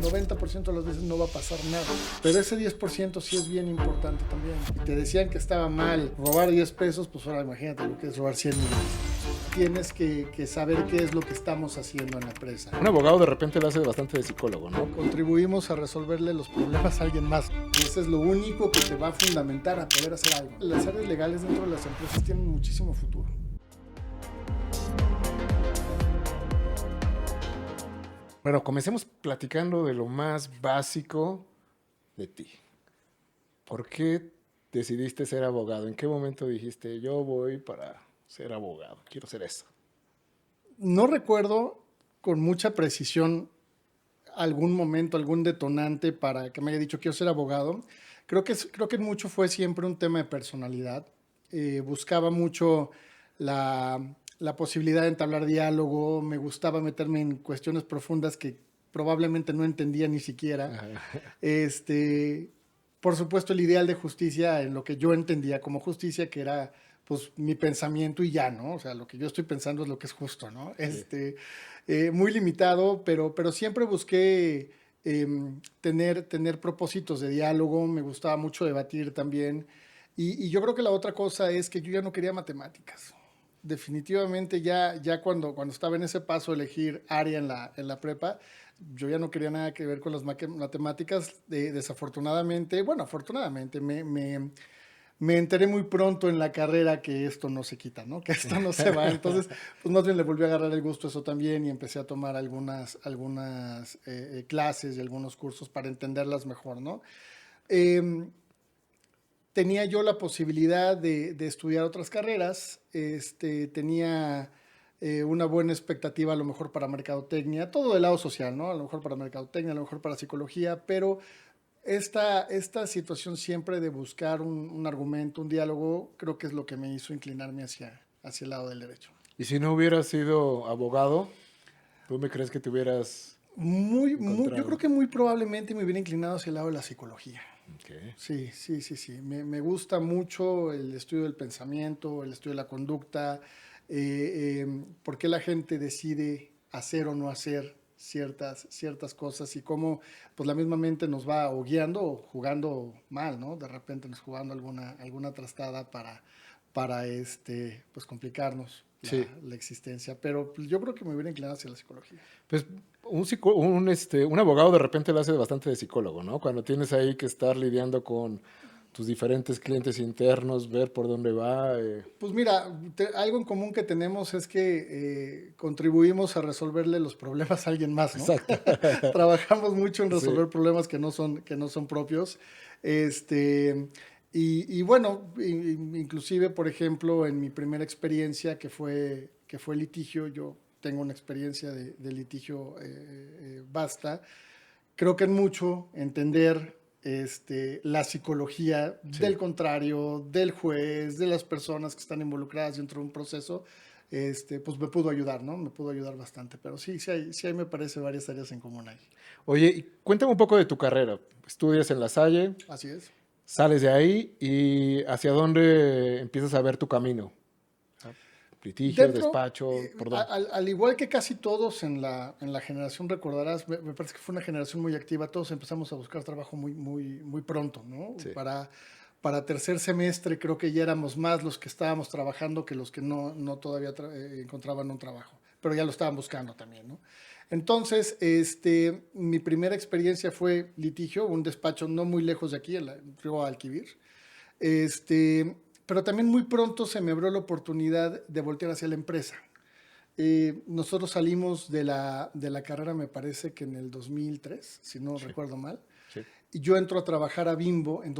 90% de las veces no va a pasar nada. Pero ese 10% sí es bien importante también. Y te decían que estaba mal robar 10 pesos, pues ahora imagínate lo que es robar 100 millones. Tienes que saber qué es lo que estamos haciendo en la empresa. Un abogado de repente le hace bastante de psicólogo, ¿no? Contribuimos a resolverle los problemas a alguien más. Eso es lo único que te va a fundamentar a poder hacer algo. Las áreas legales dentro de las empresas tienen muchísimo futuro. Bueno, comencemos platicando de lo más básico de ti. ¿Por qué decidiste ser abogado? ¿En qué momento dijiste, yo voy para ser abogado, quiero ser eso? No recuerdo con mucha precisión algún momento, algún detonante para que me haya dicho quiero ser abogado. Creo que mucho fue siempre un tema de personalidad. Buscaba mucho la posibilidad de entablar diálogo, me gustaba meterme en cuestiones profundas que probablemente no entendía ni siquiera. Por supuesto, el ideal de justicia en lo que yo entendía como justicia, que era pues mi pensamiento y ya, ¿no? O sea, lo que yo estoy pensando es lo que es justo, ¿no? Sí. Muy limitado, pero siempre busqué tener propósitos de diálogo, me gustaba mucho debatir también. Y yo creo que la otra cosa es que yo ya no quería matemáticas. Definitivamente ya cuando estaba en ese paso de elegir área en la prepa, yo ya no quería nada que ver con las matemáticas. Desafortunadamente, bueno, afortunadamente, me enteré muy pronto en la carrera que esto no se quita, ¿no? Que esto no se va. Entonces, pues más bien le volví a agarrar el gusto a eso también y empecé a tomar algunas clases y algunos cursos para entenderlas mejor, ¿no? Eh, Tenía yo la posibilidad de estudiar otras carreras, tenía una buena expectativa a lo mejor para mercadotecnia, todo del lado social, ¿no? A lo mejor para mercadotecnia, a lo mejor para psicología, pero esta situación siempre de buscar un argumento, un diálogo, creo que es lo que me hizo inclinarme hacia el lado del derecho. Y si no hubieras sido abogado, ¿tú me crees que te hubieras Yo creo encontrado? que muy probablemente me hubiera inclinado hacia el lado de la psicología. Okay. Sí. Me gusta mucho el estudio del pensamiento, el estudio de la conducta, por qué la gente decide hacer o no hacer ciertas cosas y cómo pues la misma mente nos va o guiando o jugando mal, ¿no? De repente nos jugando alguna trastada para pues complicarnos Sí, la existencia. Pero pues, yo creo que me hubiera inclinado hacia la psicología. pues un abogado de repente le hace bastante de psicólogo, ¿no? Cuando tienes ahí que estar lidiando con tus diferentes clientes internos, ver por dónde va. Pues mira, algo en común que tenemos es que contribuimos a resolverle los problemas a alguien más, ¿no? Exacto. Trabajamos mucho en Sí, resolver problemas que no son propios. Este, y bueno, inclusive, por ejemplo, en mi primera experiencia que fue litigio, yo tengo una experiencia de litigio vasta. Creo que en mucho entender la psicología sí. del contrario, del juez, de las personas que están involucradas dentro de un proceso, pues me pudo ayudar, ¿no? Me pudo ayudar bastante. Pero sí hay me parece varias áreas en común ahí. Oye, y cuéntame un poco de tu carrera. Estudias en La Salle, Así es. sales de ahí y ¿hacia dónde empiezas a ver tu camino? Ah, litigio, Dentro, despacho, ¿por dónde? al igual que casi todos en la generación, recordarás, me parece que fue una generación muy activa, todos empezamos a buscar trabajo muy pronto, ¿no? Sí. Para tercer semestre creo que ya éramos más los que estábamos trabajando que los que no todavía encontraban un trabajo, pero ya lo estaban buscando también, ¿no? Entonces, mi primera experiencia fue litigio, un despacho no muy lejos de aquí, en Río Alquivir. Este, pero también muy pronto se me abrió la oportunidad de voltear hacia la empresa. Nosotros salimos de la carrera, me parece que en el 2003, si no Sí, recuerdo mal, sí. y yo entro a trabajar a Bimbo en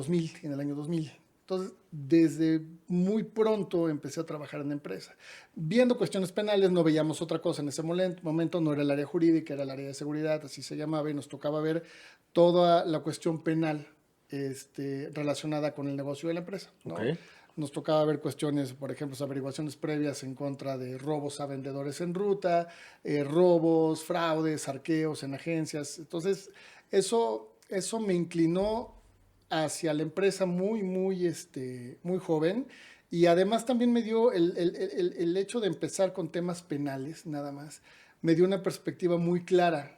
el año 2000. Entonces, desde muy pronto empecé a trabajar en la empresa. Viendo cuestiones penales, no veíamos otra cosa en ese momento, no era el área jurídica, era el área de seguridad, así se llamaba, y nos tocaba ver toda la cuestión penal relacionada con el negocio de la empresa, Ok. ¿no? Nos tocaba ver cuestiones, por ejemplo, averiguaciones previas en contra de robos a vendedores en ruta, robos, fraudes, arqueos en agencias. Entonces, eso me inclinó hacia la empresa muy joven y además también me dio el hecho de empezar con temas penales, nada más, me dio una perspectiva muy clara.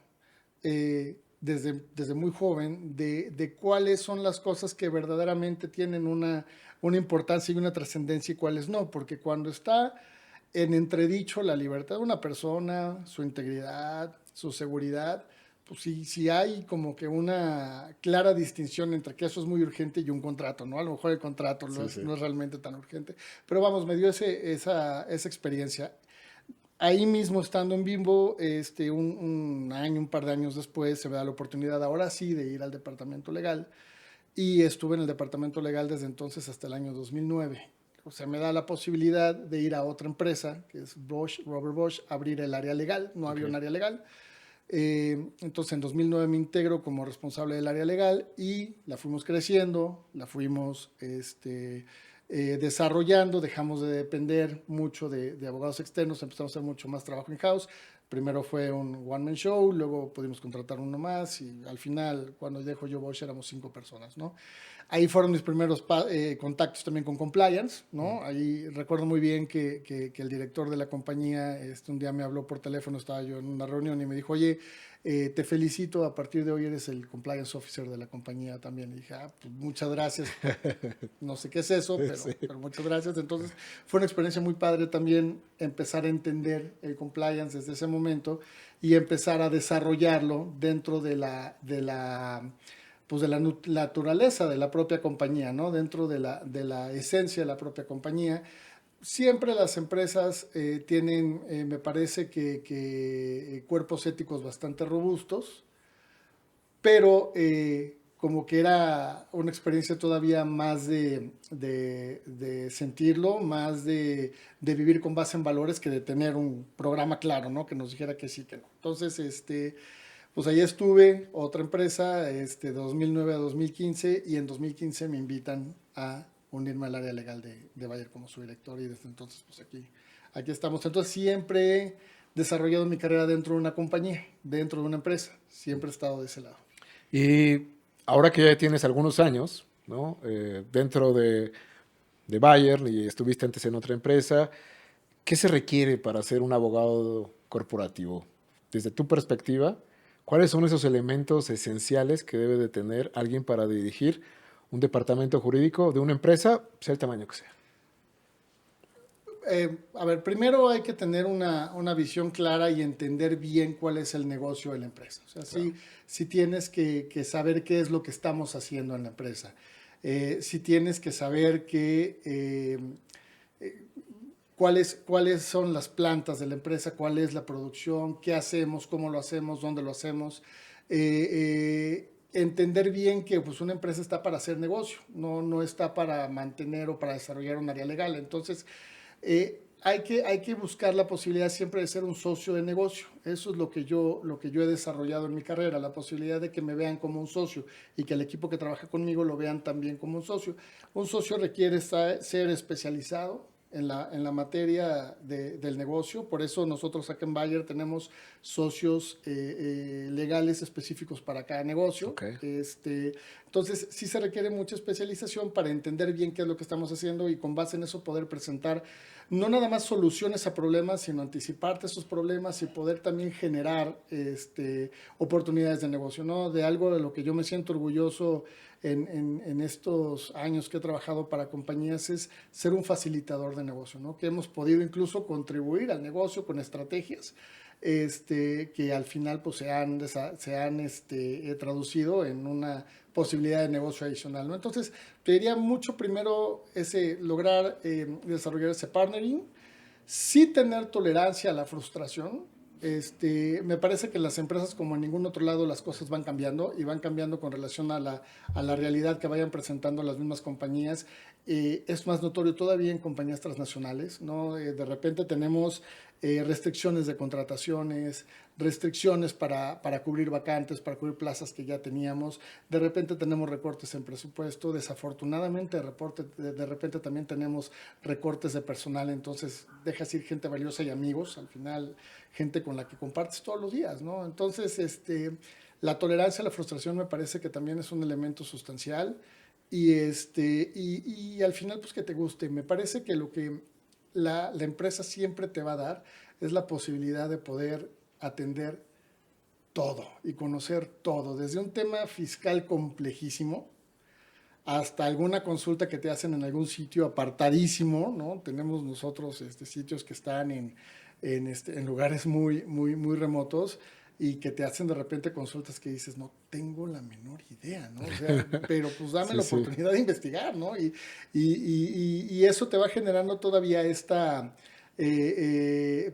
desde muy joven de cuáles son las cosas que verdaderamente tienen una importancia y una trascendencia y cuáles no, porque cuando está en entredicho la libertad de una persona, su integridad, su seguridad, pues sí hay como que una clara distinción entre que eso es muy urgente y un contrato, ¿no? A lo mejor el contrato Sí, sí. no es realmente tan urgente, pero vamos, me dio esa experiencia. Ahí mismo, estando en Bimbo, un año, un par de años después, se me da la oportunidad ahora sí de ir al departamento legal y estuve en el departamento legal desde entonces hasta el año 2009. O sea, me da la posibilidad de ir a otra empresa, que es Bosch, Robert Bosch, abrir el área legal. No había un Ok. área legal. Entonces, en 2009 me integro como responsable del área legal y la fuimos creciendo, la fuimos desarrollando, dejamos de depender mucho de abogados externos, empezamos a hacer mucho más trabajo in-house. Primero fue un one-man show, luego pudimos contratar uno más y al final, cuando dejo yo Bosch, éramos 5 personas, ¿no? Ahí fueron mis primeros contactos también con compliance, Mm. ¿no? Ahí recuerdo muy bien que el director de la compañía un día me habló por teléfono, estaba yo en una reunión y me dijo, oye, te felicito, a partir de hoy eres el compliance officer de la compañía también. Y dije, pues muchas gracias, no sé qué es eso, Sí. pero muchas gracias. Entonces fue una experiencia muy padre también empezar a entender el compliance desde ese momento y empezar a desarrollarlo dentro pues de la naturaleza de la propia compañía, ¿no? Dentro de la esencia de la propia compañía. Siempre las empresas tienen, me parece que cuerpos éticos bastante robustos, pero como que era una experiencia todavía más de sentirlo, más de vivir con base en valores que de tener un programa claro, ¿no? Que nos dijera que sí, que no. Entonces, pues ahí estuve, otra empresa, de 2009 a 2015, y en 2015 me invitan a unirme al área legal de Bayer como su director, y desde entonces, pues aquí estamos. Entonces siempre he desarrollado mi carrera dentro de una compañía, dentro de una empresa, siempre he estado de ese lado. Y ahora que ya tienes algunos años, ¿no? Dentro de Bayer y estuviste antes en otra empresa, ¿qué se requiere para ser un abogado corporativo? Desde tu perspectiva, ¿cuáles son esos elementos esenciales que debe de tener alguien para dirigir un departamento jurídico de una empresa, sea el tamaño que sea? A ver, primero hay que tener una visión clara y entender bien cuál es el negocio de la empresa. O sea, Claro. sí tienes que saber qué es lo que estamos haciendo en la empresa. Sí tienes que saber cuáles son las plantas de la empresa, cuál es la producción, qué hacemos, cómo lo hacemos, dónde lo hacemos. Entender bien que pues, una empresa está para hacer negocio, no está para mantener o para desarrollar un área legal. Entonces, hay que buscar la posibilidad siempre de ser un socio de negocio. Eso es lo que yo he desarrollado en mi carrera, la posibilidad de que me vean como un socio y que el equipo que trabaja conmigo lo vean también como un socio. Un socio requiere ser especializado en la materia del negocio. Por eso nosotros acá en Bayer tenemos socios legales específicos para cada negocio. Ok. Entonces, sí se requiere mucha especialización para entender bien qué es lo que estamos haciendo y con base en eso poder presentar no nada más soluciones a problemas, sino anticiparte esos problemas y poder también generar oportunidades de negocio, ¿no? De algo de lo que yo me siento orgulloso en estos años que he trabajado para compañías es ser un facilitador de negocio, ¿no? Que hemos podido incluso contribuir al negocio con estrategias que al final pues se han traducido en una posibilidad de negocio adicional, ¿no? Entonces, te diría mucho primero lograr desarrollar ese partnering, sí tener tolerancia a la frustración. Me parece que en las empresas, como en ningún otro lado, las cosas van cambiando y van cambiando con relación a la realidad que vayan presentando las mismas compañías. Es más notorio todavía en compañías transnacionales, ¿no? De repente tenemos restricciones de contrataciones, restricciones para cubrir vacantes, para cubrir plazas que ya teníamos. De repente tenemos recortes en presupuesto. Desafortunadamente, de repente también tenemos recortes de personal. Entonces, dejas ir gente valiosa y amigos. Al final, gente con la que compartes todos los días, ¿no? Entonces, la tolerancia a la frustración me parece que también es un elemento sustancial. Y al final, pues que te guste. Me parece que lo que la empresa siempre te va a dar es la posibilidad de poder atender todo y conocer todo, desde un tema fiscal complejísimo hasta alguna consulta que te hacen en algún sitio apartadísimo, ¿no? Tenemos nosotros sitios que están en lugares muy remotos y que te hacen de repente consultas que dices, no tengo la menor idea, ¿no? O sea, pero pues dame Sí, la sí, oportunidad de investigar, ¿no? Y eso te va generando todavía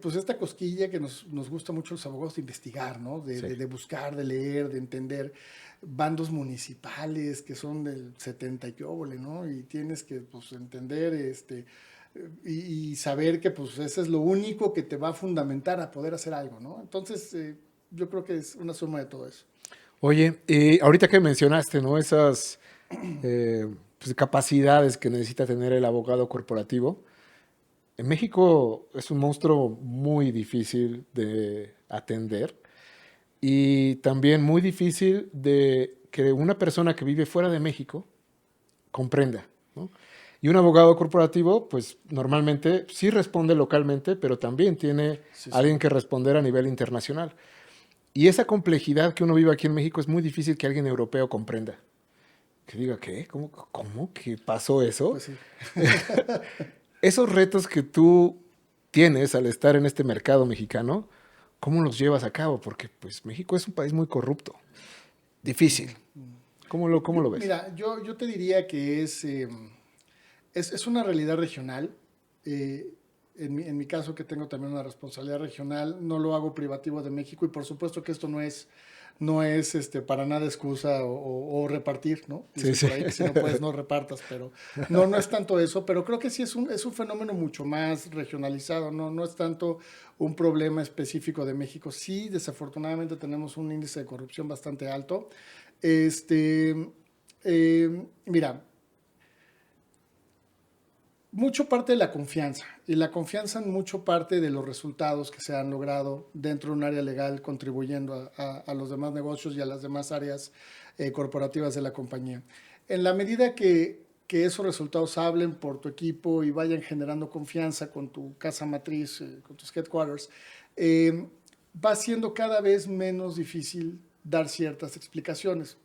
pues esta cosquilla que nos gusta mucho los abogados de investigar, ¿no? sí. De buscar, de leer, de entender bandos municipales que son del 70 y qué óvole, ¿no? Y tienes que pues entender y saber que pues eso es lo único que te va a fundamentar a poder hacer algo, ¿no? Entonces, yo creo que es una suma de todo eso. Oye, ahorita que mencionaste, ¿no? Esas pues, capacidades que necesita tener el abogado corporativo. En México es un monstruo muy difícil de atender y también muy difícil de que una persona que vive fuera de México comprenda, ¿no? Y un abogado corporativo, pues normalmente sí responde localmente, pero también tiene Sí, sí. alguien que responder a nivel internacional. Y esa complejidad que uno vive aquí en México es muy difícil que alguien europeo comprenda. Que diga, ¿qué? ¿Cómo que pasó eso? Pues sí. Esos retos que tú tienes al estar en este mercado mexicano, ¿cómo los llevas a cabo? Porque pues México es un país muy corrupto. Difícil. ¿Cómo lo ves? Mira, yo te diría que es una realidad regional. Eh, en mi caso, que tengo también una responsabilidad regional, no lo hago privativo de México y por supuesto que esto no es para nada excusa o repartir, ¿no? Sí, Dicen sí. por ahí que si no puedes, no repartas, pero no es tanto eso, pero creo que sí es un fenómeno mucho más regionalizado, no es tanto un problema específico de México. Sí, desafortunadamente tenemos un índice de corrupción bastante alto. Mira, mucho parte de la confianza y la confianza en mucho parte de los resultados que se han logrado dentro de un área legal contribuyendo a los demás negocios y a las demás áreas corporativas de la compañía. En la medida que esos resultados hablen por tu equipo y vayan generando confianza con tu casa matriz, con tus headquarters, eh, va siendo cada vez menos difícil dar ciertas explicaciones.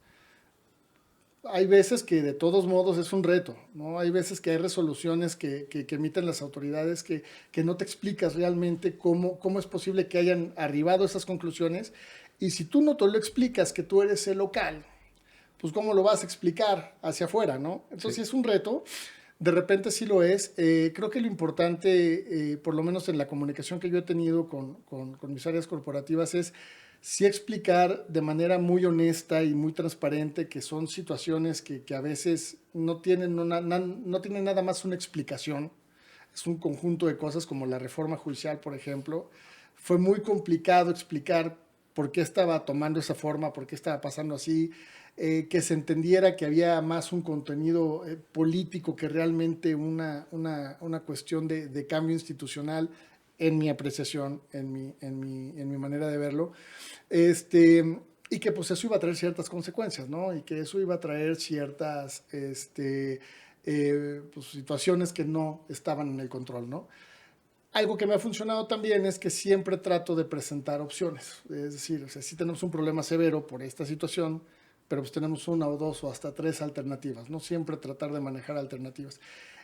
Hay veces que de todos modos es un reto, ¿no? Hay veces que hay resoluciones que emiten las autoridades que no te explicas realmente cómo es posible que hayan arribado a esas conclusiones. Y si tú no te lo explicas que tú eres el local, pues cómo lo vas a explicar hacia afuera, ¿no? Entonces Sí. sí es un reto, de repente sí lo es. Creo que lo importante, por lo menos en la comunicación que yo he tenido con mis áreas corporativas, es sí explicar de manera muy honesta y muy transparente que son situaciones que a veces no tienen nada más una explicación. Es un conjunto de cosas como la reforma judicial, por ejemplo. Fue muy complicado explicar por qué estaba tomando esa forma, por qué estaba pasando así, que se entendiera que había más un contenido político que realmente una cuestión de cambio institucional en mi apreciación, en mi manera de verlo. Y que pues eso iba a traer ciertas consecuencias, ¿no? Y que eso iba a traer ciertas pues, situaciones que no estaban en el control, ¿no? Algo que me ha funcionado también es que siempre trato de presentar opciones. Es decir, o sea, sí tenemos un problema severo por esta situación, pero pues tenemos una o dos o hasta tres alternativas, ¿no? Siempre tratar de manejar alternativas.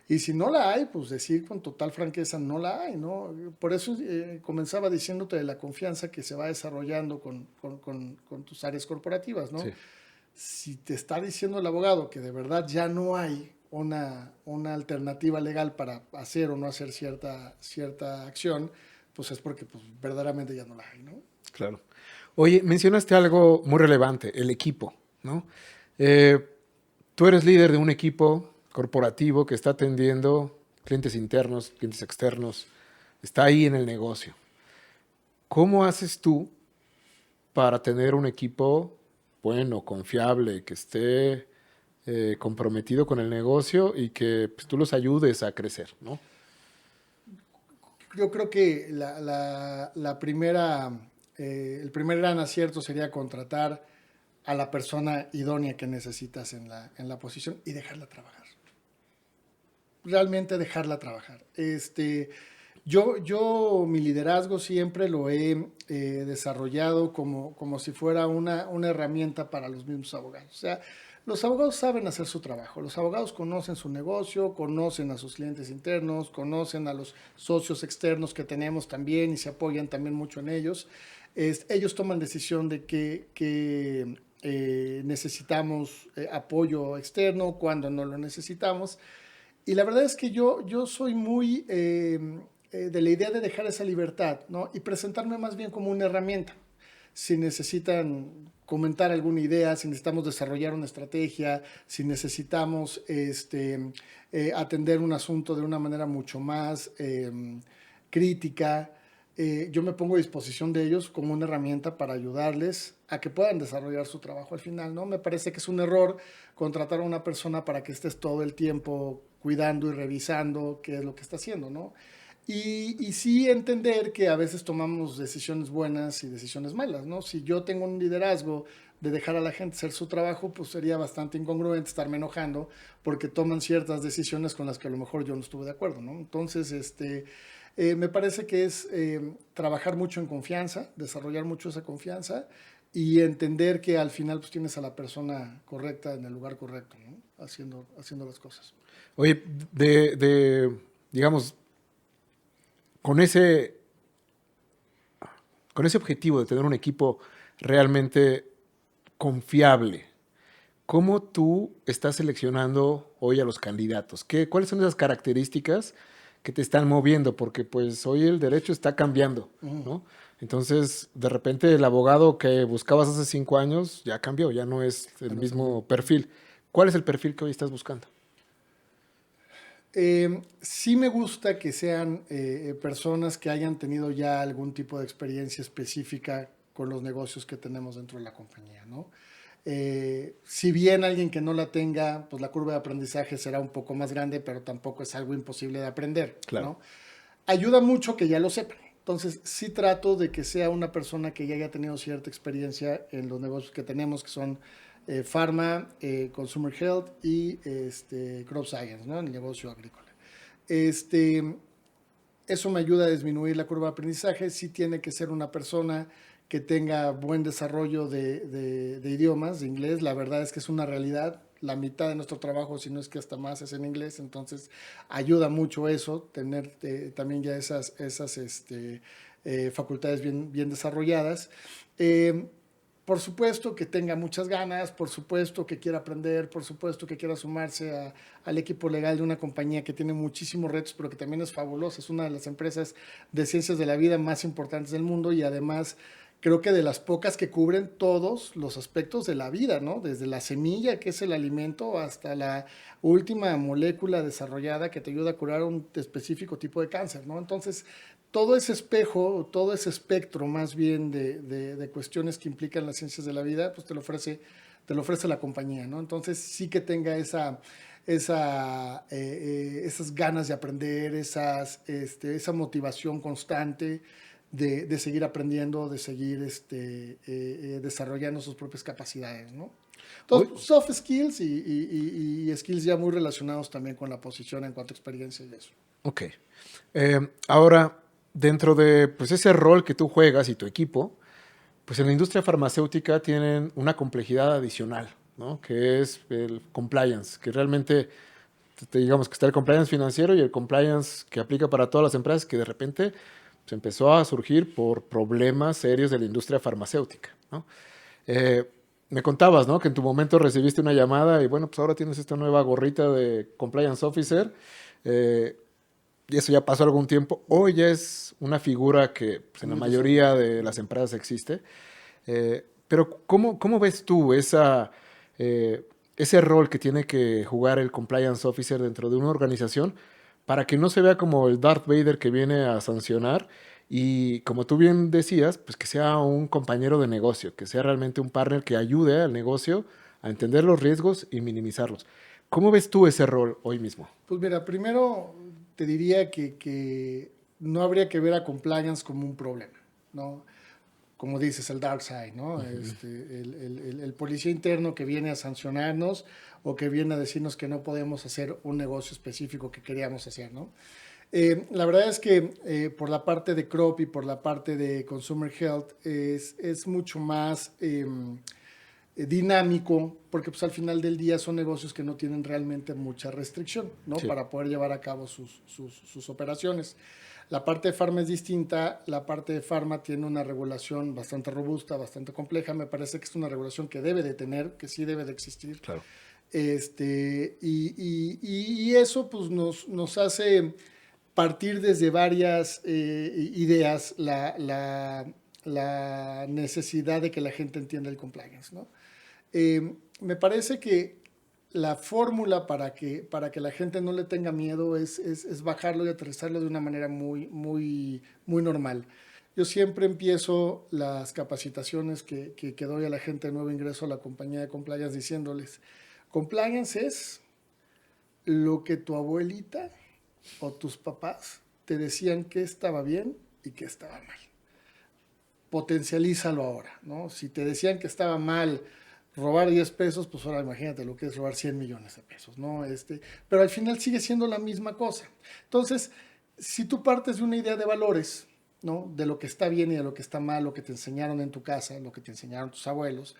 Y si no la hay, pues decir con total franqueza, no la hay, ¿no? Por eso comenzaba diciéndote de la confianza que se va desarrollando con tus áreas corporativas, ¿no? Sí. Si te está diciendo el abogado que de verdad ya no hay una alternativa legal para hacer o no hacer cierta acción, pues es porque pues, verdaderamente ya no la hay, ¿no? Claro. Oye, mencionaste algo muy relevante, el equipo, ¿no? Eh, Tú eres líder de un equipo corporativo que está atendiendo clientes internos, clientes externos, está ahí en el negocio. ¿Cómo haces tú para tener un equipo bueno, confiable, que esté comprometido con el negocio y que pues, tú los ayudes a crecer, ¿no? Yo creo que el primer gran acierto sería contratar a la persona idónea que necesitas en la posición y dejarla trabajar. Realmente dejarla trabajar. Mi liderazgo siempre lo he desarrollado como si fuera una herramienta para los mismos abogados. O sea, los abogados saben hacer su trabajo. Los abogados conocen su negocio, conocen a sus clientes internos, conocen a los socios externos que tenemos también y se apoyan también mucho en ellos. Ellos toman decisión de que necesitamos apoyo externo, cuando no lo necesitamos. Y la verdad es que yo soy muy de la idea de dejar esa libertad, ¿no? Y presentarme más bien como una herramienta. Si necesitan comentar alguna idea, si necesitamos desarrollar una estrategia, si necesitamos atender un asunto de una manera mucho más crítica, yo me pongo a disposición de ellos como una herramienta para ayudarles a que puedan desarrollar su trabajo al final, ¿no? Me parece que es un error contratar a una persona para que estés todo el tiempo cuidando y revisando qué es lo que está haciendo, ¿no? Y sí entender que a veces tomamos decisiones buenas y decisiones malas, ¿no? Si yo tengo un liderazgo de dejar a la gente hacer su trabajo, pues sería bastante incongruente estarme enojando porque toman ciertas decisiones con las que a lo mejor yo no estuve de acuerdo, ¿no? Entonces, me parece que es trabajar mucho en confianza, desarrollar mucho esa confianza y entender que al final pues tienes a la persona correcta en el lugar correcto, ¿no? Haciendo las cosas. Oye, digamos, con ese, con ese objetivo de tener un equipo realmente confiable, ¿cómo tú estás seleccionando hoy a los candidatos? ¿Cuáles son esas características que te están moviendo? Porque pues hoy el derecho está cambiando, ¿no? Entonces, de repente el abogado que buscabas hace 5 años ya cambió, ya no es el mismo perfil. ¿Cuál es el perfil que hoy estás buscando? Sí me gusta que sean personas que hayan tenido ya algún tipo de experiencia específica con los negocios que tenemos dentro de la compañía, ¿no? Si bien alguien que no la tenga, pues la curva de aprendizaje será un poco más grande, pero tampoco es algo imposible de aprender, Claro. ¿no? Ayuda mucho que ya lo sepan. Entonces, sí trato de que sea una persona que ya haya tenido cierta experiencia en los negocios que tenemos, que son Pharma, Consumer Health y Crop Science, ¿no? En el negocio agrícola. Este, Eso me ayuda a disminuir la curva de aprendizaje. Sí tiene que ser una persona que tenga buen desarrollo de idiomas, de inglés. La verdad es que es una realidad. La mitad de nuestro trabajo, si no es que hasta más, es en inglés. Entonces, ayuda mucho eso, tener también ya esas facultades bien desarrolladas. Eh, por supuesto que tenga muchas ganas, por supuesto que quiera aprender, por supuesto que quiera sumarse al equipo legal de una compañía que tiene muchísimos retos, pero que también es fabulosa. Es una de las empresas de ciencias de la vida más importantes del mundo y además creo que de las pocas que cubren todos los aspectos de la vida, ¿no? Desde la semilla, que es el alimento, hasta la última molécula desarrollada que te ayuda a curar un específico tipo de cáncer, ¿no? Entonces, todo ese espejo, todo ese espectro más bien de cuestiones que implican las ciencias de la vida, pues te lo ofrece la compañía, ¿no? Entonces sí que tenga esas ganas de aprender, esa motivación constante de seguir aprendiendo, de seguir desarrollando sus propias capacidades, ¿no? Hoy, Entonces, soft skills y skills ya muy relacionados también con la posición en cuanto a experiencia y eso. ok. Ahora, dentro de pues, ese rol que tú juegas y tu equipo, pues en la industria farmacéutica tienen una complejidad adicional, ¿no? Que es el compliance, que realmente, digamos que está el compliance financiero y el compliance que aplica para todas las empresas, que de repente se empezó a surgir por problemas serios de la industria farmacéutica, ¿no? Eh, Me contabas, ¿no? Que en tu momento recibiste una llamada y bueno, pues ahora tienes esta nueva gorrita de compliance officer. eh, y eso ya pasó algún tiempo. Hoy ya es una figura que pues, en la Muy mayoría desarrollado. de las empresas existe. Pero ¿cómo ves tú eh, ese rol que tiene que jugar el compliance officer dentro de una organización para que no se vea como el Darth Vader que viene a sancionar y como tú bien decías, pues que sea un compañero de negocio, que sea realmente un partner que ayude al negocio a entender los riesgos y minimizarlos? ¿Cómo ves tú ese rol hoy mismo? Pues mira, primero te diría que no habría que ver a compliance como un problema, ¿no? Como dices, el dark side, ¿no? Ujú. El policía interno que viene a sancionarnos o que viene a decirnos que no podemos hacer un negocio específico que queríamos hacer, ¿no? La verdad es que por la parte de crop y por la parte de consumer health es mucho más dinámico, porque pues al final del día son negocios que no tienen realmente mucha restricción, ¿no? Sí, Para poder llevar a cabo sus operaciones. La parte de farma es distinta, la parte de farma tiene una regulación bastante robusta, bastante compleja, me parece que es una regulación que debe de tener, que sí debe de existir. claro. Y eso pues nos hace partir desde varias ideas la necesidad de que la gente entienda el compliance, ¿no? Me parece que la fórmula para que la gente no le tenga miedo es bajarlo y aterrizarlo de una manera muy normal. Yo siempre empiezo las capacitaciones que doy a la gente de nuevo ingreso a la compañía de compliance diciéndoles, compliance es lo que tu abuelita o tus papás te decían que estaba bien y que estaba mal. Potencialízalo ahora, ¿no? Si te decían que estaba mal robar 10 pesos, pues ahora imagínate lo que es robar 100 millones de pesos, ¿no? Pero al final sigue siendo la misma cosa. Entonces, si tú partes de una idea de valores, ¿no? De lo que está bien y de lo que está mal, lo que te enseñaron en tu casa, lo que te enseñaron tus abuelos,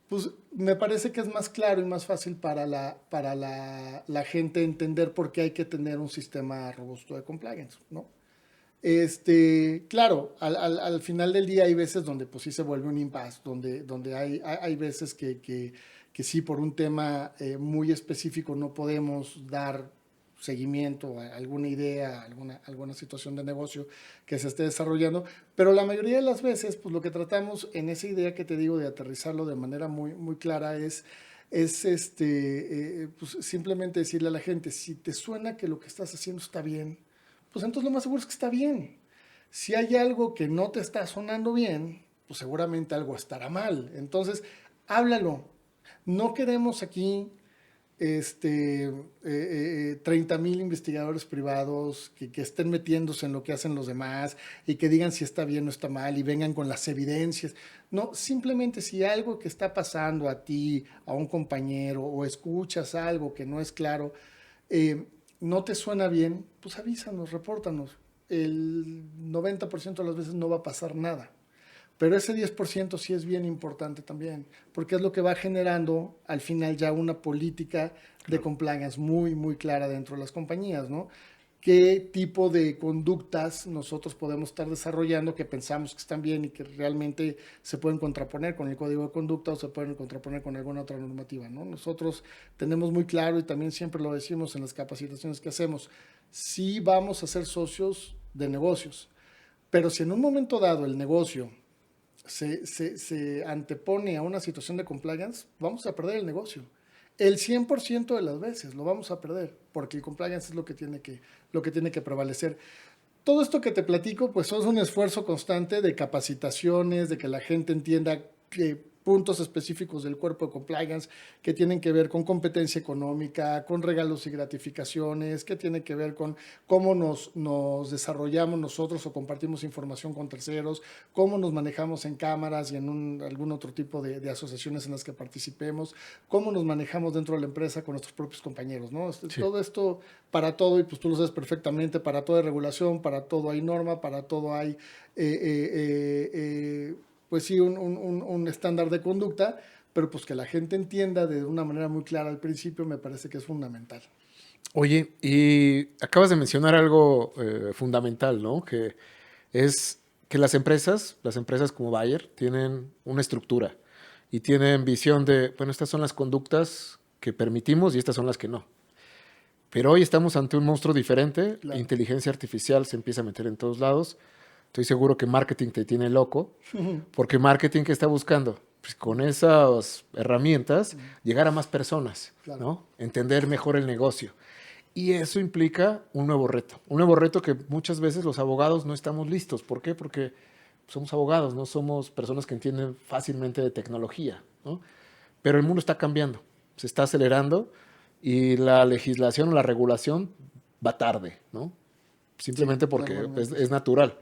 pues me parece que es más claro y más fácil para la gente entender por qué hay que tener un sistema robusto de compliance, ¿no? Claro, al final del día hay veces donde pues sí se vuelve un impasse, donde hay veces que sí por un tema muy específico no podemos dar seguimiento a alguna idea, alguna situación de negocio que se esté desarrollando, pero la mayoría de las veces pues lo que tratamos en esa idea que te digo de aterrizarlo de manera muy clara es pues simplemente decirle a la gente, si te suena que lo que estás haciendo está bien, pues entonces lo más seguro es que está bien. Si hay algo que no te está sonando bien, pues seguramente algo estará mal. Entonces, háblalo. No queremos aquí 30,000 investigadores privados que estén metiéndose en lo que hacen los demás y que digan si está bien o está mal y vengan con las evidencias. No, simplemente si algo que está pasando a ti, a un compañero, o escuchas algo que no es claro, eh, no te suena bien, pues avísanos, repórtanos. El 90% de las veces no va a pasar nada. Pero ese 10% sí es bien importante también, porque es lo que va generando al final ya una política de Claro. compliance muy clara dentro de las compañías, ¿no? ¿Qué tipo de conductas nosotros podemos estar desarrollando que pensamos que están bien y que realmente se pueden contraponer con el código de conducta o se pueden contraponer con alguna otra normativa, ¿no? Nosotros tenemos muy claro y también siempre lo decimos en las capacitaciones que hacemos, sí vamos a ser socios de negocios, pero si en un momento dado el negocio se antepone a una situación de compliance, vamos a perder el negocio. El 100% de las veces lo vamos a perder, porque el compliance es lo que tiene que prevalecer. Todo esto que te platico, pues es un esfuerzo constante de capacitaciones, de que la gente entienda que puntos específicos del cuerpo de compliance que tienen que ver con competencia económica, con regalos y gratificaciones, que tienen que ver con cómo nos desarrollamos nosotros o compartimos información con terceros, cómo nos manejamos en cámaras y en algún otro tipo de asociaciones en las que participemos, cómo nos manejamos dentro de la empresa con nuestros propios compañeros, ¿no? Sí. Todo esto para todo, y pues tú lo sabes perfectamente, para todo hay regulación, para todo hay norma, para todo hay pues sí, un estándar de conducta, pero pues que la gente entienda de una manera muy clara al principio me parece que es fundamental. Oye, y acabas de mencionar algo fundamental, ¿no? Que es que las empresas como Bayer, tienen una estructura y tienen visión de, bueno, estas son las conductas que permitimos y estas son las que no. Pero hoy estamos ante un monstruo diferente, Claro. inteligencia artificial se empieza a meter en todos lados. Estoy seguro que marketing te tiene loco, porque marketing que está buscando, pues con esas herramientas, llegar a más personas, Claro. ¿no? Entender mejor el negocio. Y eso implica un nuevo reto que muchas veces los abogados no estamos listos. ¿Por qué? Porque somos abogados, no somos personas que entienden fácilmente de tecnología, ¿no? Pero el mundo está cambiando, se está acelerando y la legislación o la regulación va tarde, ¿no? Sí, Simplemente porque normalmente es sí. natural.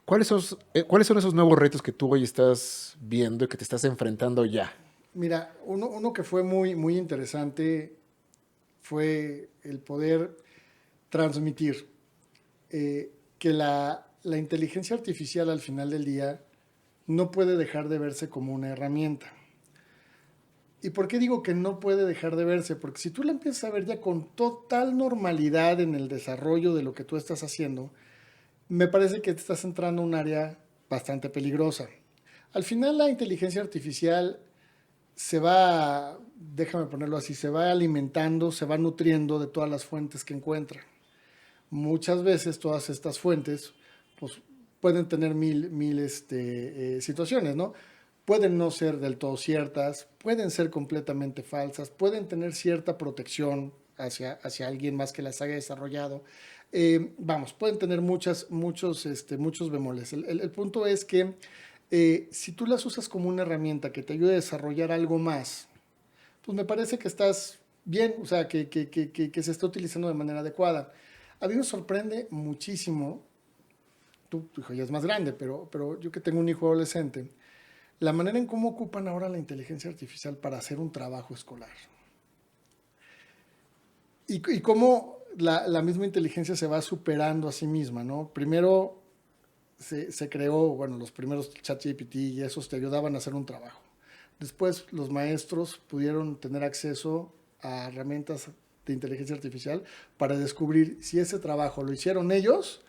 ¿Cuáles son esos nuevos retos que tú hoy estás viendo y que te estás enfrentando ya? Mira, uno que fue muy interesante fue el poder transmitir. que la inteligencia artificial al final del día no puede dejar de verse como una herramienta. ¿Y por qué digo que no puede dejar de verse? Porque si tú la empiezas a ver ya con total normalidad en el desarrollo de lo que tú estás haciendo, me parece que te estás entrando a un área bastante peligrosa. Al final la inteligencia artificial se va, déjame ponerlo así, se va alimentando, se va nutriendo de todas las fuentes que encuentra. Muchas veces todas estas fuentes pues, pueden tener mil situaciones, ¿no? Pueden no ser del todo ciertas, pueden ser completamente falsas, pueden tener cierta protección hacia alguien más que las haya desarrollado. Vamos, pueden tener muchos bemoles. El punto es que si tú las usas como una herramienta que te ayude a desarrollar algo más, pues me parece que estás bien, o sea, que se está utilizando de manera adecuada. A mí me sorprende muchísimo, tu hijo ya es más grande, pero yo que tengo un hijo adolescente, la manera en cómo ocupan ahora la inteligencia artificial para hacer un trabajo escolar. Y cómo la misma inteligencia se va superando a sí misma, ¿no? Primero se creó, bueno, los primeros ChatGPT y esos te ayudaban a hacer un trabajo. Después los maestros pudieron tener acceso a herramientas de inteligencia artificial para descubrir si ese trabajo lo hicieron ellos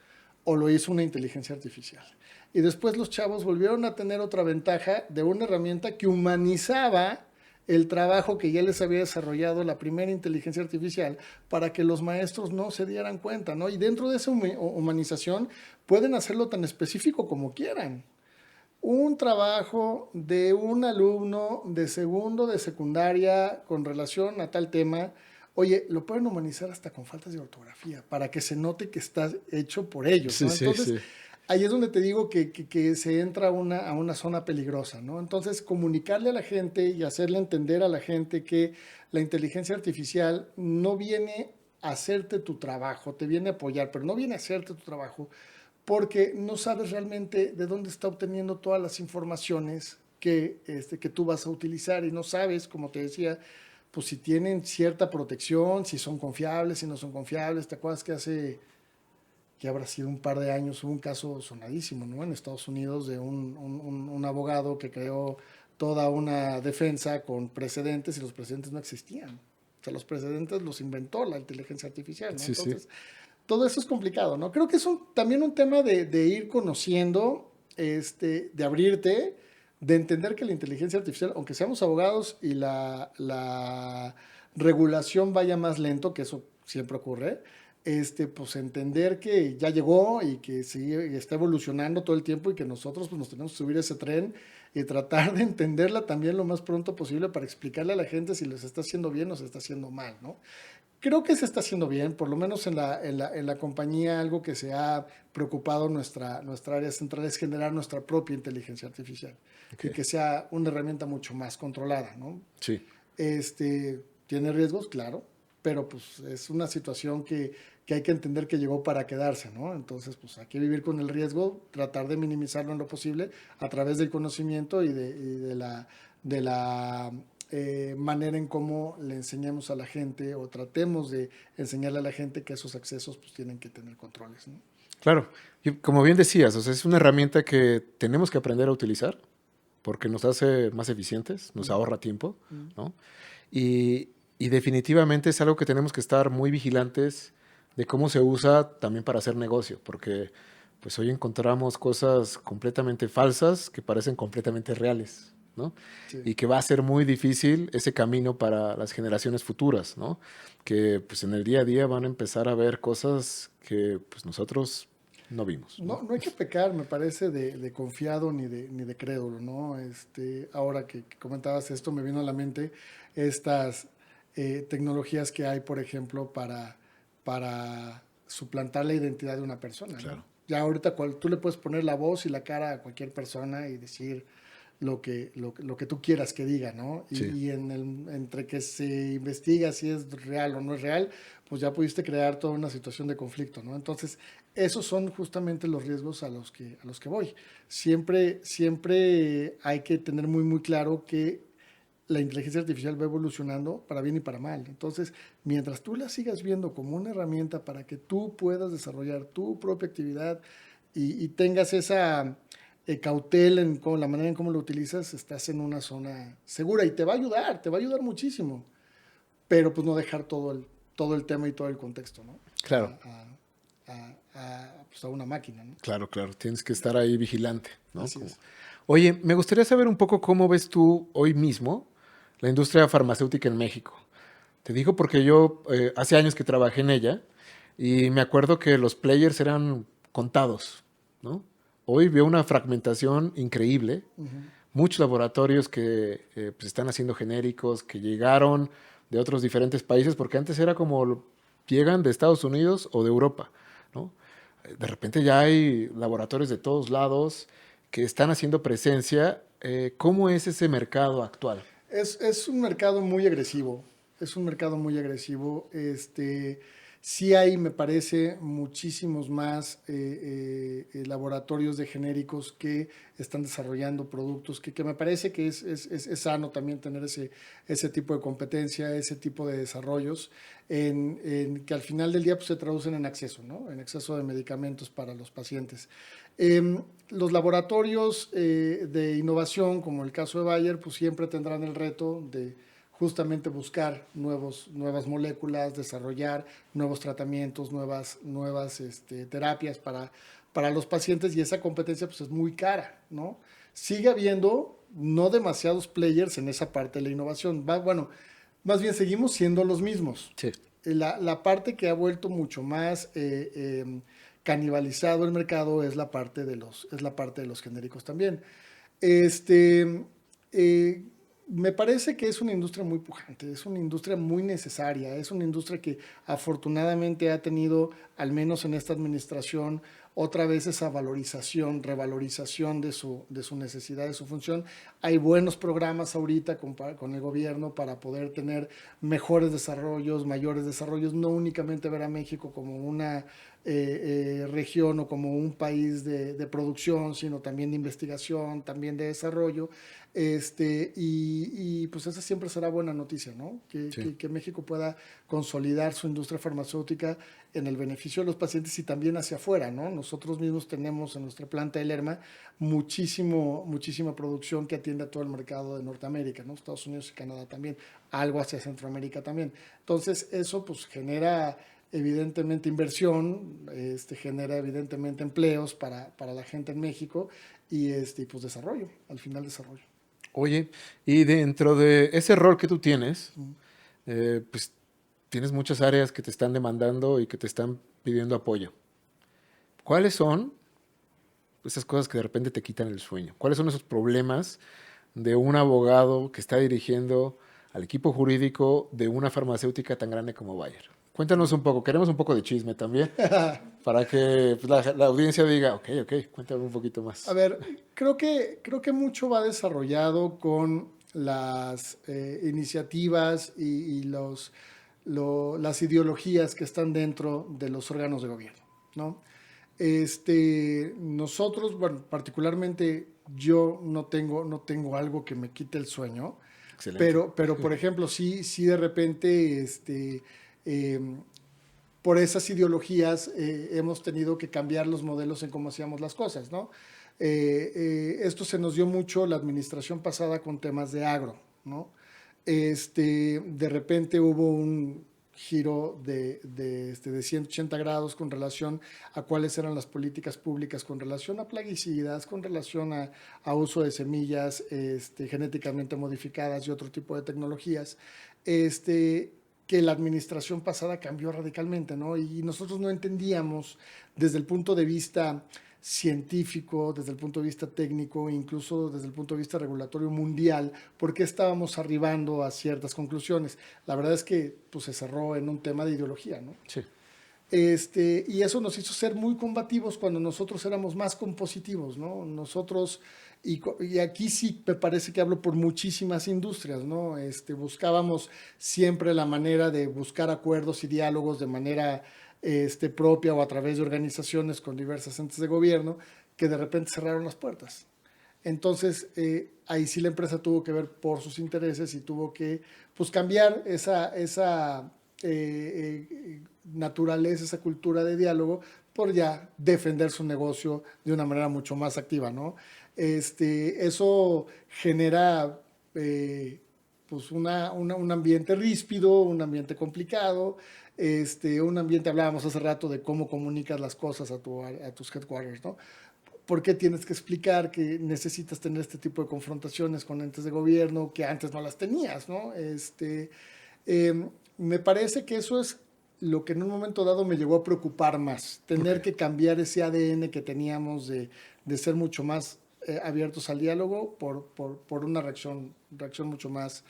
o lo hizo una inteligencia artificial. Y después los chavos volvieron a tener otra ventaja de una herramienta que humanizaba el trabajo que ya les había desarrollado la primera inteligencia artificial para que los maestros no se dieran cuenta, ¿no? Y dentro de esa humanización pueden hacerlo tan específico como quieran. Un trabajo de un alumno de segundo de secundaria con relación a tal tema, oye, lo pueden humanizar hasta con faltas de ortografía para que se note que está hecho por ellos, Sí, ¿no? sí, Entonces, sí. ahí es donde te digo que se entra a una zona peligrosa, ¿no? Entonces, comunicarle a la gente y hacerle entender a la gente que la inteligencia artificial no viene a hacerte tu trabajo, te viene a apoyar, pero no viene a hacerte tu trabajo porque no sabes realmente de dónde está obteniendo todas las informaciones que tú vas a utilizar y no sabes, como te decía, pues si tienen cierta protección, si son confiables, si no son confiables. ¿Te acuerdas que hace, que habrá sido un par de años, hubo un caso sonadísimo, ¿no? En Estados Unidos de un abogado que creó toda una defensa con precedentes y los precedentes no existían. O sea, los precedentes los inventó la inteligencia artificial, ¿no? Sí, sí. Entonces, todo eso es complicado, ¿no? Creo que es también un tema de ir conociendo, de abrirte, de entender que la inteligencia artificial, aunque seamos abogados y la regulación vaya más lento, que eso siempre ocurre, pues entender que ya llegó y que sigue, y está evolucionando todo el tiempo y que nosotros pues, nos tenemos que subir a ese tren y tratar de entenderla también lo más pronto posible para explicarle a la gente si les está haciendo bien o se está haciendo mal, ¿no? Creo que se está haciendo bien, por lo menos en la compañía algo que se ha preocupado nuestra área central es generar nuestra propia inteligencia artificial Ok. y que sea una herramienta mucho más controlada, ¿no? Sí, Tiene riesgos, claro, pero pues es una situación que hay que entender que llegó para quedarse, ¿no? Entonces, pues hay que vivir con el riesgo, tratar de minimizarlo en lo posible a través del conocimiento de la manera en cómo le enseñamos a la gente o tratemos de enseñarle a la gente que esos accesos pues tienen que tener controles, ¿no? claro. Y como bien decías, o sea, es una herramienta que tenemos que aprender a utilizar porque nos hace más eficientes, nos Mm, ahorra tiempo, mm. ¿no? Y definitivamente es algo que tenemos que estar muy vigilantes de cómo se usa también para hacer negocio, porque pues hoy encontramos cosas completamente falsas que parecen completamente reales, ¿no? Sí. Y que va a ser muy difícil ese camino para las generaciones futuras, ¿no? Que pues en el día a día van a empezar a ver cosas que pues nosotros no vimos, ¿no? No hay que pecar, me parece, de confiado ni de crédulo, ¿no? Ahora que comentabas esto, me vino a la mente estas tecnologías que hay, por ejemplo, para suplantar la identidad de una persona, ¿no? Claro. Ya ahorita tú le puedes poner la voz y la cara a cualquier persona y decir lo que tú quieras que diga, ¿no? Sí. Y entre que se investiga si es real o no es real, pues ya pudiste crear toda una situación de conflicto, ¿no? Entonces, esos son justamente los riesgos a los que voy. Siempre hay que tener muy, muy claro que la inteligencia artificial va evolucionando para bien y para mal. Entonces, mientras tú la sigas viendo como una herramienta para que tú puedas desarrollar tu propia actividad y tengas esa cautela en la manera en cómo lo utilizas, estás en una zona segura y te va a ayudar muchísimo, pero pues no dejar todo el tema y todo el contexto, ¿no? Claro, Pues a una máquina, ¿no? claro, claro. Tienes que estar ahí vigilante, ¿no? Así es. Oye, me gustaría saber un poco cómo ves tú hoy mismo la industria farmacéutica en México. Te digo porque yo hace años que trabajé en ella y me acuerdo que los players eran contados, ¿no? Hoy veo una fragmentación increíble, Uh-huh. muchos laboratorios que pues están haciendo genéricos, que llegaron de otros diferentes países, porque antes era como llegan de Estados Unidos o de Europa, ¿no? De repente ya hay laboratorios de todos lados que están haciendo presencia. ¿Cómo es ese mercado actual? Es un mercado muy agresivo, es un mercado muy agresivo. Sí hay, me parece, muchísimos más laboratorios de genéricos que están desarrollando productos que me parece que es sano también tener ese tipo de competencia, ese tipo de desarrollos, que al final del día pues, se traducen en acceso, ¿no? En exceso de medicamentos para los pacientes. Los laboratorios de innovación, como el caso de Bayer, pues siempre tendrán el reto de justamente buscar nuevas moléculas, desarrollar nuevos tratamientos, nuevas terapias para los pacientes, y esa competencia pues es muy cara, ¿no? Sigue habiendo no demasiados players en esa parte de la innovación. Bueno, más bien seguimos siendo los mismos. Sí. La parte que ha vuelto mucho más canibalizado el mercado es la parte de los genéricos también. Este, eh, Me parece que es una industria muy pujante, es una industria muy necesaria, es una industria que afortunadamente ha tenido, al menos en esta administración, otra vez esa valorización, revalorización de su necesidad, de su función. Hay buenos programas ahorita con el gobierno para poder tener mejores desarrollos, mayores desarrollos, no únicamente ver a México como una región o como un país de producción, sino también de investigación, también de desarrollo. Pues esa siempre será buena noticia, ¿no? Sí. Que México pueda consolidar su industria farmacéutica en el beneficio de los pacientes y también hacia afuera, ¿no? Nosotros mismos tenemos en nuestra planta de Lerma muchísima producción que atiende a todo el mercado de Norteamérica, ¿no? Estados Unidos y Canadá también, algo hacia Centroamérica también. Entonces, eso pues genera evidentemente inversión, genera evidentemente empleos para la gente en México y pues desarrollo, al final desarrollo. Oye, y dentro de ese rol que tú tienes, Mm. pues tienes muchas áreas que te están demandando y que te están pidiendo apoyo. ¿Cuáles son esas cosas que de repente te quitan el sueño? ¿Cuáles son esos problemas de un abogado que está dirigiendo al equipo jurídico de una farmacéutica tan grande como Bayer? Cuéntanos un poco, queremos un poco de chisme también, para que pues, la audiencia diga, ok, cuéntame un poquito A más. ver, creo que mucho va desarrollado con las iniciativas y las ideologías que están dentro de los órganos de gobierno, ¿no? Nosotros, bueno, particularmente yo no tengo algo que me quite el sueño, Excelente. pero por ejemplo, sí de repente, eh, por esas ideologías hemos tenido que cambiar los modelos en cómo hacíamos las cosas, ¿no? Esto se nos dio mucho la administración pasada con temas de agro, ¿no? De repente hubo un giro de 180 grados con relación a cuáles eran las políticas públicas con relación a plaguicidas, con relación a uso de semillas genéticamente modificadas y otro tipo de tecnologías. Que la administración pasada cambió radicalmente, ¿no? Y nosotros no entendíamos desde el punto de vista científico, desde el punto de vista técnico, incluso desde el punto de vista regulatorio mundial, por qué estábamos arribando a ciertas conclusiones. La verdad es que pues, se cerró en un tema de ideología, ¿no? Sí. Y eso nos hizo ser muy combativos cuando nosotros éramos más compositivos, ¿no? Nosotros, y aquí sí me parece que hablo por muchísimas industrias, ¿no? Buscábamos siempre la manera de buscar acuerdos y diálogos de manera propia o a través de organizaciones con diversas entes de gobierno que de repente cerraron las puertas. Entonces, ahí sí la empresa tuvo que ver por sus intereses y tuvo que pues, cambiar esa naturaleza, esa cultura de diálogo por ya defender su negocio de una manera mucho más activa, ¿no? Eso genera pues un ambiente ríspido, un ambiente complicado, un ambiente, hablábamos hace rato de cómo comunicas las cosas a tus headquarters, ¿no? ¿Por qué tienes que explicar que necesitas tener este tipo de confrontaciones con entes de gobierno que antes no las tenías, ¿no? Eh, Me parece que eso es lo que en un momento dado me llegó a preocupar más, tener Ok. que cambiar ese ADN que teníamos de ser mucho más abiertos al diálogo por una reacción mucho más,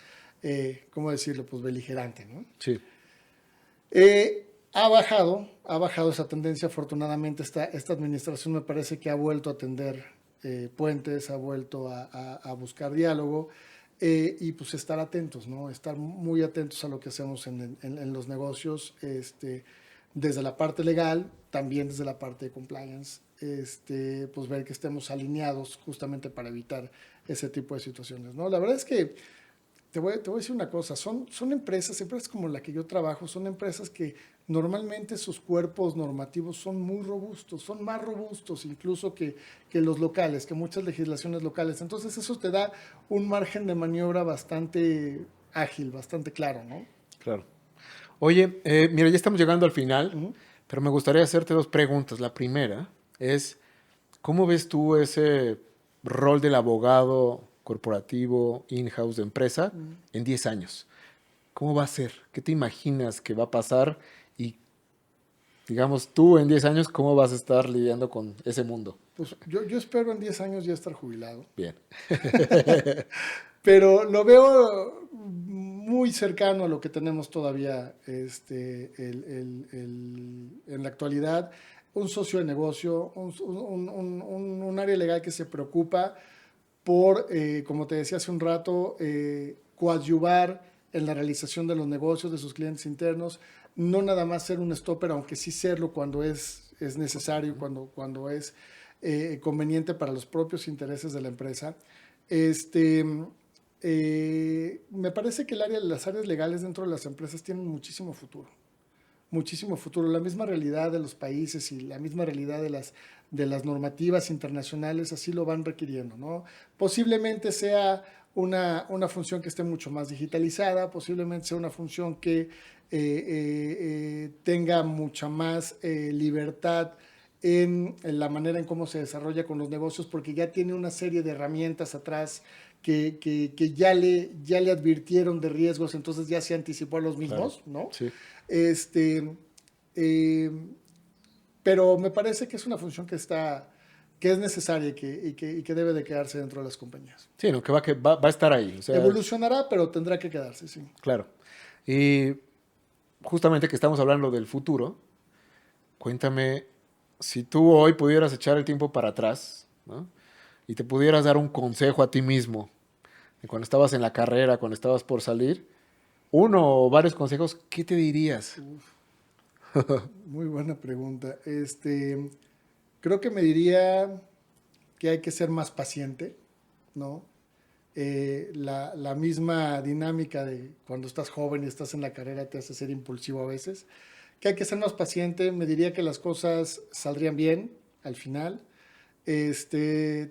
¿cómo decirlo? Pues beligerante, ¿no? Sí. Ha bajado esa tendencia, afortunadamente esta administración me parece que ha vuelto a tender puentes, ha vuelto a buscar diálogo y pues estar atentos, ¿no? Estar muy atentos a lo que hacemos en los negocios, desde la parte legal, también desde la parte de compliance, pues ver que estemos alineados justamente para evitar ese tipo de situaciones, ¿no? La verdad es que te voy a decir una cosa, son empresas como la que yo trabajo, son empresas que normalmente sus cuerpos normativos son muy robustos, son más robustos incluso que los locales, que muchas legislaciones locales. Entonces eso te da un margen de maniobra bastante ágil, bastante claro, ¿no? Claro. Oye, mira, ya estamos llegando al final, Ujú. pero me gustaría hacerte dos preguntas. La primera es, ¿cómo ves tú ese rol del abogado corporativo, in-house de empresa en 10 años? ¿Cómo va a ser? ¿Qué te imaginas que va a pasar? Y, digamos, tú en 10 años, ¿cómo vas a estar lidiando con ese mundo? Pues yo espero en 10 años ya estar jubilado, Bien. pero lo veo muy cercano a lo que tenemos todavía en la actualidad. Un socio de negocio, un área legal que se preocupa por, como te decía hace un rato, coadyuvar en la realización de los negocios de sus clientes internos, no nada más ser un stopper, aunque sí serlo cuando es necesario, cuando es conveniente para los propios intereses de la empresa. Este, Me parece que las áreas legales dentro de las empresas tienen muchísimo futuro, muchísimo futuro. La misma realidad de los países y la misma realidad de las normativas internacionales así lo van requiriendo, ¿no? Posiblemente sea una función que esté mucho más digitalizada, posiblemente sea una función que tenga mucha más libertad en la manera en cómo se desarrolla con los negocios, porque ya tiene una serie de herramientas atrás que ya le advirtieron de riesgos, entonces ya se anticipó a los Claro. mismos, ¿no? Sí. Este, eh, pero me parece que es una función que es necesaria y que debe de quedarse dentro de las compañías. Sí, no, que va a estar ahí. O sea, Evolucionará, pero tendrá que quedarse, sí. claro. Y justamente que estamos hablando del futuro, cuéntame, si tú hoy pudieras echar el tiempo para atrás, ¿no? Y te pudieras dar un consejo a ti mismo, de cuando estabas en la carrera, cuando estabas por salir, uno o varios consejos, ¿qué te dirías? Uf, muy buena pregunta. Creo que me diría que hay que ser más paciente, ¿no? La misma dinámica de cuando estás joven y estás en la carrera te hace ser impulsivo a veces, que hay que ser más paciente, me diría que las cosas saldrían bien al final.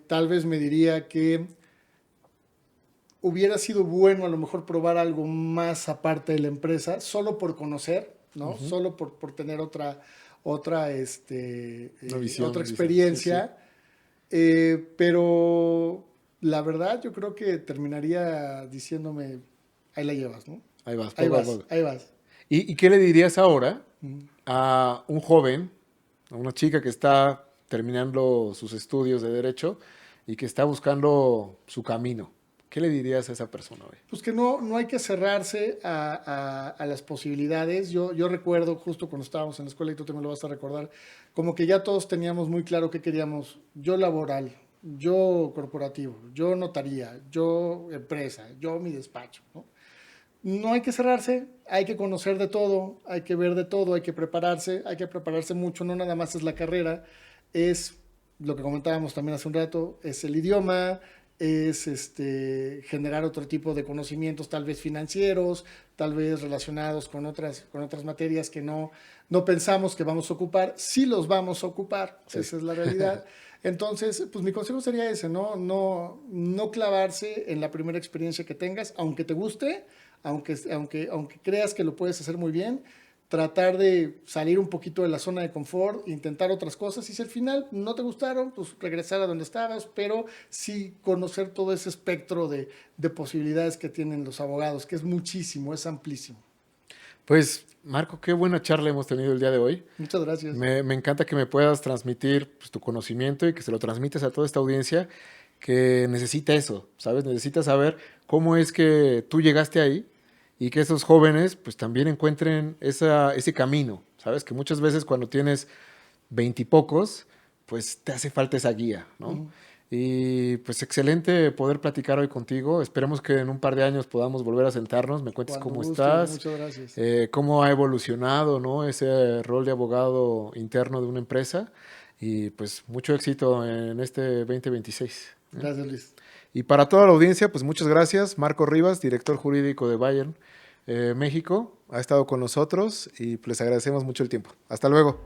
Tal vez me diría que hubiera sido bueno a lo mejor probar algo más aparte de la empresa, solo por conocer, ¿no? Ujú. Solo por tener Una otra visión, dice. Sí, sí. experiencia. Pero la verdad yo creo que terminaría diciéndome, ahí la llevas, ¿no? Ahí vas, Ahí poco a vas, poco. ahí vas. ¿Y qué le dirías ahora Mm. a un joven, a una chica que está terminando sus estudios de derecho y que está buscando su camino? ¿Qué le dirías a esa persona hoy? Pues que no hay que cerrarse a las posibilidades. Yo recuerdo justo cuando estábamos en la escuela, y tú también lo vas a recordar, como que ya todos teníamos muy claro qué queríamos. Yo laboral, yo corporativo, yo notaría, yo empresa, yo mi despacho, ¿no? No hay que cerrarse, hay que conocer de todo, hay que ver de todo, hay que prepararse mucho, no nada más es la carrera, es lo que comentábamos también hace un rato, es el idioma, es generar otro tipo de conocimientos, tal vez financieros, tal vez relacionados con otras materias que no pensamos que vamos a ocupar. Sí los vamos a ocupar, Sí. esa es la realidad. Entonces, pues mi consejo sería ese, ¿no? No clavarse en la primera experiencia que tengas, aunque te guste, aunque creas que lo puedes hacer muy bien, tratar de salir un poquito de la zona de confort, intentar otras cosas, y si al final no te gustaron, pues regresar a donde estabas, pero sí conocer todo ese espectro de posibilidades que tienen los abogados, que es muchísimo, es amplísimo. Pues, Marco, qué buena charla hemos tenido el día de hoy. Muchas gracias. Me encanta que me puedas transmitir pues, tu conocimiento y que se lo transmites a toda esta audiencia que necesita eso, ¿sabes? Necesita saber cómo es que tú llegaste ahí y que esos jóvenes pues también encuentren ese camino, ¿sabes? Que muchas veces cuando tienes veintipocos, pues te hace falta esa guía, ¿no? Y pues excelente poder platicar hoy contigo. Esperemos que en un par de años podamos volver a sentarnos, me cuentes Cuando cómo gustes, estás, muchas gracias. cómo ha evolucionado, ¿no? Ese rol de abogado interno de una empresa. Y pues mucho éxito en este 2026. Gracias, Luis. Y para toda la audiencia, pues muchas gracias. Marco Rivas, director jurídico de Bayern México, ha estado con nosotros y pues les agradecemos mucho el tiempo. Hasta luego.